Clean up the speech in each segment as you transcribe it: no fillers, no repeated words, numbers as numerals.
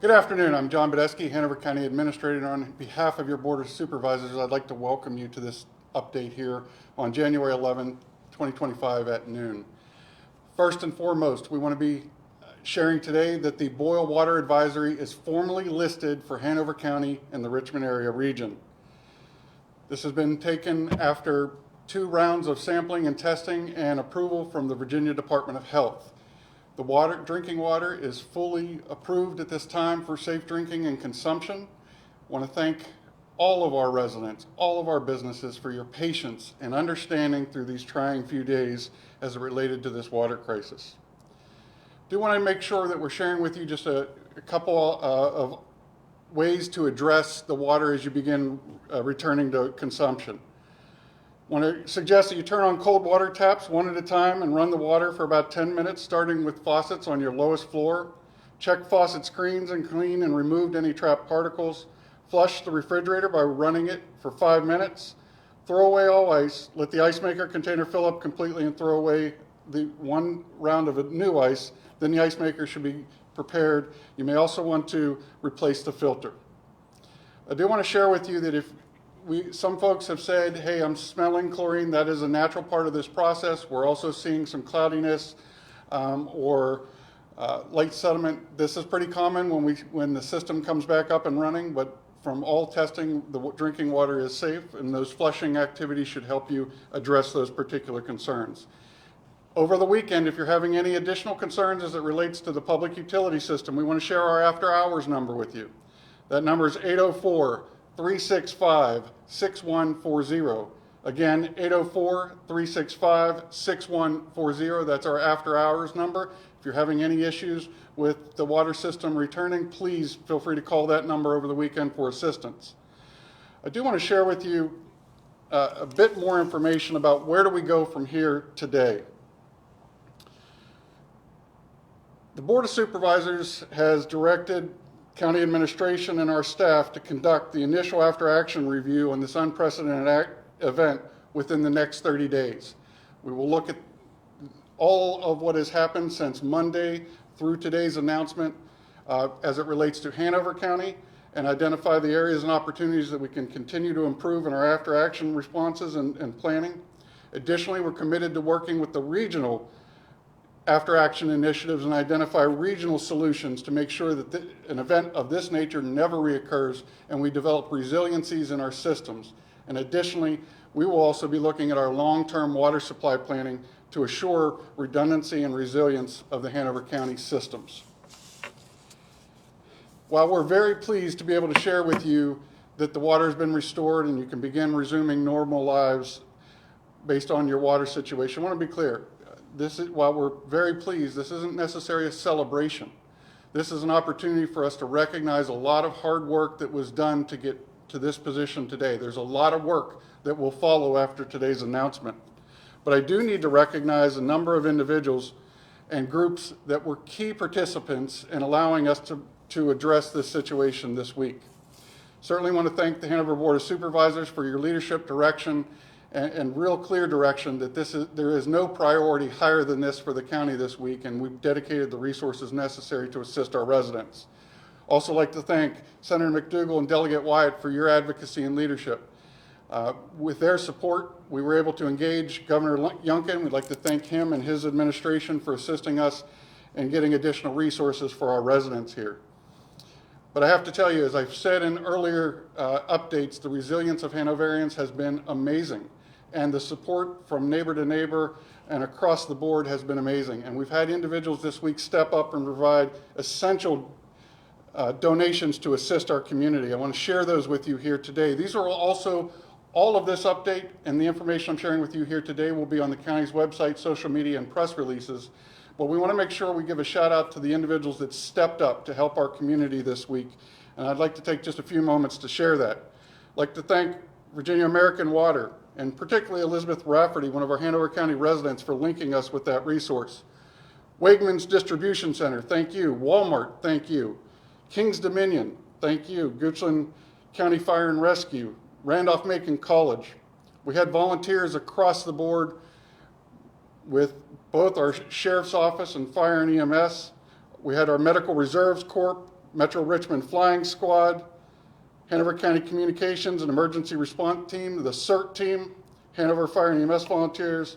Good afternoon. I'm John Badesky, Hanover County Administrator. On behalf of your Board of Supervisors, I'd like to welcome you to this update here on January 11, 2025 at noon. First and foremost, we want to be sharing today that the boil water advisory is formally listed for Hanover County and the Richmond area region. This has been taken after 2 rounds of sampling and testing and approval from the Virginia Department of Health. The drinking water is fully approved at this time for safe drinking and consumption. I want to thank all of our residents, all of our businesses for your patience and understanding through these trying few days as it related to this water crisis. I do want to make sure that we're sharing with you just a couple of ways to address the water as you begin returning to consumption. I want to suggest that you turn on cold water taps one at a time and run the water for about 10 minutes, starting with faucets on your lowest floor. Check faucet screens and clean and remove any trapped particles. Flush the refrigerator by running it for 5 minutes. Throw away all ice. Let the ice maker container fill up completely and throw away the 1 round of new ice. Then the ice maker should be prepared. You may also want to replace the filter. I do want to share with you that if some folks have said, hey, I'm smelling chlorine. That is a natural part of this process. We're also seeing some cloudiness or light sediment. This is pretty common when the system comes back up and running, but from all testing, the drinking water is safe, and those flushing activities should help you address those particular concerns. Over the weekend, if you're having any additional concerns as it relates to the public utility system, we want to share our after-hours number with you. That number is 804-365-6140. Again, 804-365-6140. That's our after-hours number. If you're having any issues with the water system returning, please feel free to call that number over the weekend for assistance. I do want to share with you a bit more information about where do we go from here today. The Board of Supervisors has directed County Administration and our staff to conduct the initial after-action review on this unprecedented event within the next 30 days. We will look at all of what has happened since Monday through today's announcement as it relates to Hanover County and identify the areas and opportunities that we can continue to improve in our after-action responses and planning. Additionally, we're committed to working with the regional after-action initiatives and identify regional solutions to make sure that an event of this nature never reoccurs and we develop resiliencies in our systems. And additionally, we will also be looking at our long-term water supply planning to assure redundancy and resilience of the Hanover County systems. While we're very pleased to be able to share with you that the water has been restored and you can begin resuming normal lives based on your water situation, I want to be clear. While we're very pleased, this isn't necessarily a celebration. This is an opportunity for us to recognize a lot of hard work that was done to get to this position today. There's a lot of work that will follow after today's announcement. But I do need to recognize a number of individuals and groups that were key participants in allowing us to address this situation this week. Certainly want to thank the Hanover Board of Supervisors for your leadership, direction, and real clear direction that there is no priority higher than this for the county this week, and we've dedicated the resources necessary to assist our residents. Also like to thank Senator McDougall and Delegate Wyatt for your advocacy and leadership. With their support, we were able to engage Governor Youngkin. We'd like to thank him and his administration for assisting us in getting additional resources for our residents here. But I have to tell you, as I've said in earlier updates, the resilience of Hanoverians has been amazing. And the support from neighbor to neighbor and across the board has been amazing. And we've had individuals this week step up and provide essential donations to assist our community. I want to share those with you here today. These are also, all of this update and the information I'm sharing with you here today will be on the county's website, social media, and press releases. But we want to make sure we give a shout out to the individuals that stepped up to help our community this week. And I'd like to take just a few moments to share that. I'd like to thank Virginia American Water, and particularly Elizabeth Rafferty, one of our Hanover County residents, for linking us with that resource. Wegmans Distribution Center, thank you. Walmart, thank you. Kings Dominion, thank you. Goochland County Fire and Rescue, Randolph-Macon College. We had volunteers across the board with both our Sheriff's Office and Fire and EMS. We had our Medical Reserves Corps, Metro Richmond Flying Squad, Hanover County Communications and Emergency Response Team, the CERT team, Hanover Fire and EMS volunteers,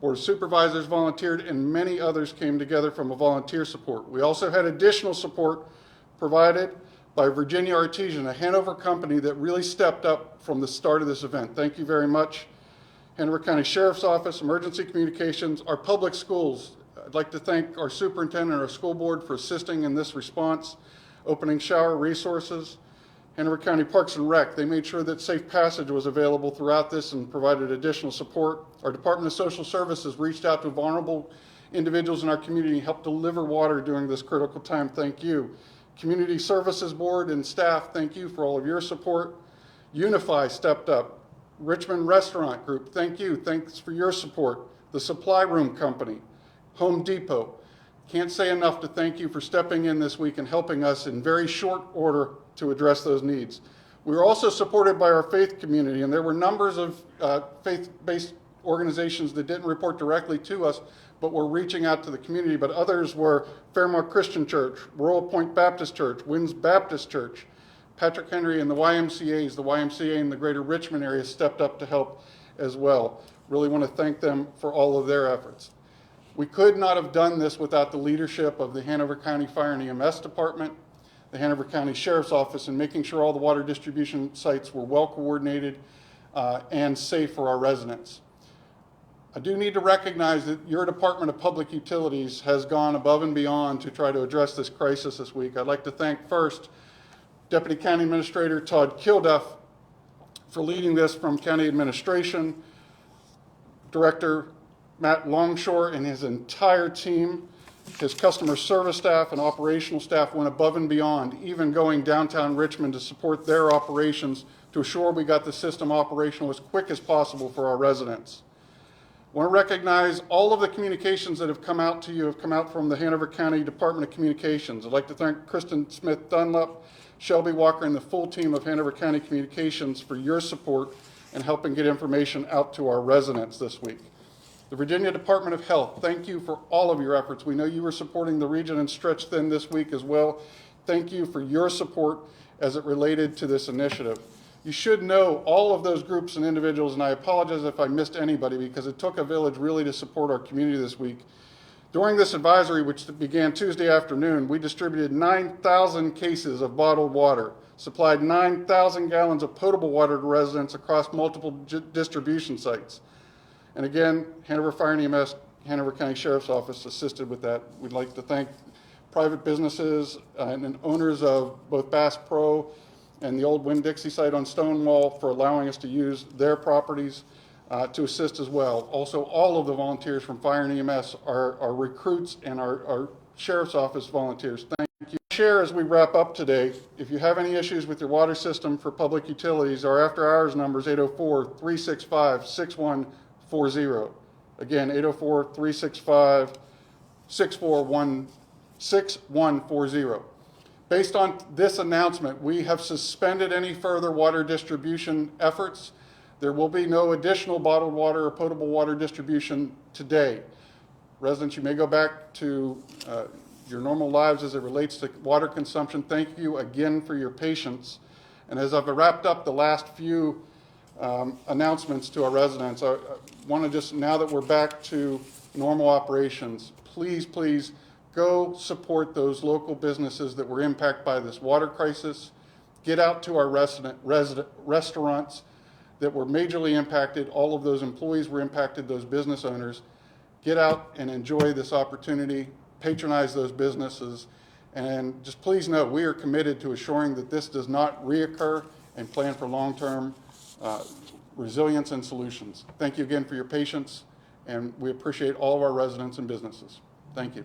Board of Supervisors volunteered, and many others came together from a volunteer support. We also had additional support provided by Virginia Artesian, a Hanover company that really stepped up from the start of this event. Thank you very much. Hanover County Sheriff's Office, Emergency Communications, our public schools. I'd like to thank our superintendent and our school board for assisting in this response, opening shower resources. Hanover County Parks and Rec, they made sure that safe passage was available throughout this and provided additional support. Our Department of Social Services reached out to vulnerable individuals in our community and helped deliver water during this critical time. Thank you. Community Services Board and staff, thank you for all of your support. Unify stepped up. Richmond Restaurant Group, thank you. Thanks for your support. The Supply Room Company, Home Depot. Can't say enough to thank you for stepping in this week and helping us in very short order to address those needs. We were also supported by our faith community, and there were numbers of faith-based organizations that didn't report directly to us, but were reaching out to the community. But others were Fairmont Christian Church, Royal Point Baptist Church, Winds Baptist Church, Patrick Henry and the YMCAs. The YMCA in the greater Richmond area stepped up to help as well. Really want to thank them for all of their efforts. We could not have done this without the leadership of the Hanover County Fire and EMS Department, the Hanover County Sheriff's Office, and making sure all the water distribution sites were well coordinated and safe for our residents. I do need to recognize that your Department of Public Utilities has gone above and beyond to try to address this crisis this week. I'd like to thank first Deputy County Administrator Todd Kilduff for leading this from County Administration, Director Matt Longshore and his entire team. His customer service staff and operational staff went above and beyond, even going downtown Richmond to support their operations to assure we got the system operational as quick as possible for our residents. I want to recognize all of the communications that have come out to you have come out from the Hanover County Department of Communications. I'd like to thank Kristen Smith Dunlap, Shelby Walker, and the full team of Hanover County Communications for your support and helping get information out to our residents this week. The Virginia Department of Health, thank you for all of your efforts. We know you were supporting the region and Stretch Thin this week as well. Thank you for your support as it related to this initiative. You should know all of those groups and individuals, and I apologize if I missed anybody because it took a village really to support our community this week. During this advisory, which began Tuesday afternoon, we distributed 9,000 cases of bottled water, supplied 9,000 gallons of potable water to residents across multiple distribution sites. And again, Hanover Fire and EMS, Hanover County Sheriff's Office assisted with that. We'd like to thank private businesses and owners of both Bass Pro and the old Winn-Dixie site on Stonewall for allowing us to use their properties to assist as well. Also, all of the volunteers from Fire and EMS are recruits and our Sheriff's Office volunteers. Thank you. Share as we wrap up today. If you have any issues with your water system for public utilities, our after-hours number is 804-365-6140. Again, 804-365-6140. Based on this announcement, we have suspended any further water distribution efforts. There will be no additional bottled water or potable water distribution today. Residents, you may go back to your normal lives as it relates to water consumption. Thank you again for your patience. And as I've wrapped up the last few announcements to our residents, I want to just, now that we're back to normal operations, please go support those local businesses that were impacted by this water crisis. Get out to our restaurants that were majorly impacted. All of those employees were impacted, those business owners. Get out and enjoy this opportunity, patronize those businesses, and just please know we are committed to assuring that this does not reoccur and plan for long-term resilience and solutions. Thank you again for your patience, and we appreciate all of our residents and businesses. Thank you.